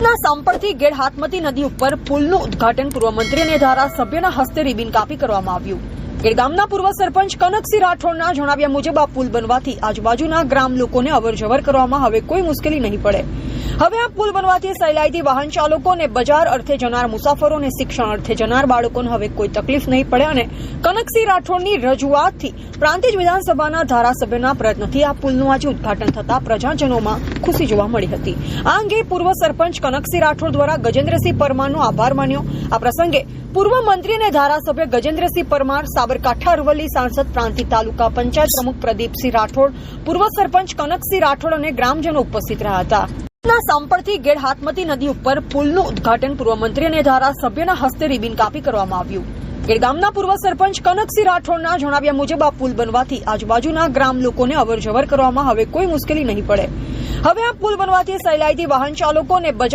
સાંપળથી ગેડ હાથમતી નદી ઉપર પુલનું ઉદ્ઘાટન પૂર્વ મંત્રી અને ધારાસભ્યના હસ્તે રિબિન કાપી કરવામાં આવ્યું। ગેડ ગામના પૂર્વ સરપંચ કનકસિંહ રાઠોડના જણાવ્યા મુજબ આ પુલ બનવાથી આજુબાજુના ગ્રામ લોકોને અવરજવર કરવામાં હવે કોઈ મુશ્કેલી નહીં પડે। હવે આ પુલ બનવાથી સહેલાઈથી વાહન ચાલકો અને બજાર અર્થે જનાર મુસાફરો અને શિક્ષણ અર્થે જનાર બાળકોને હવે કોઈ તકલીફ નહીં પડે અને કનકસિંહ રાઠોડની રજૂઆતથી પ્રાંતિજ વિધાનસભાના ધારાસભ્યના પ્રયત્નથી આ પુલનું આજે ઉદ્ઘાટન થતા પ્રજાજનોમાં ખુશી જોવા મળી હતી। આ અંગે પૂર્વ સરપંચ કનકસિંહ રાઠોડ દ્વારા ગજેન્દ્રસિંહ પરમારનો આભાર માન્યો। આ પ્રસંગે પૂર્વ મંત્રી અને ધારાસભ્ય ગજેન્દ્રસિંહ પરમાર, સાબરકાંઠા અરવલ્લી સાંસદ પ્રાંતિજ તાલુકા પંચાયત પ્રમુખ પ્રદીપસિંહ રાઠોડ, પૂર્વ સરપંચ કનકસિંહ રાઠોડ અને ગ્રામજનો ઉપસ્થિત રહ્યા હતા। સાંપળથી ગેડ હાથમતી નદી ઉપર પુલનું ઉદ્ઘાટન પૂર્વ મંત્રી અને ધારાસભ્યના હસ્તે રિબિન કાપી કરવામાં આવ્યું। ગેડ ગામના પૂર્વ સરપંચ કનકસિંહ રાઠોડના જણાવ્યા મુજબ આ પુલ બનવાથી આજુબાજુના ગ્રામ લોકોને અવરજવર કરવામાં હવે કોઈ મુશ્કેલી નહીં પડે। હવે આ પુલ બનવાથી સહેલાઈથી વાહન ચાલકો અને બજાર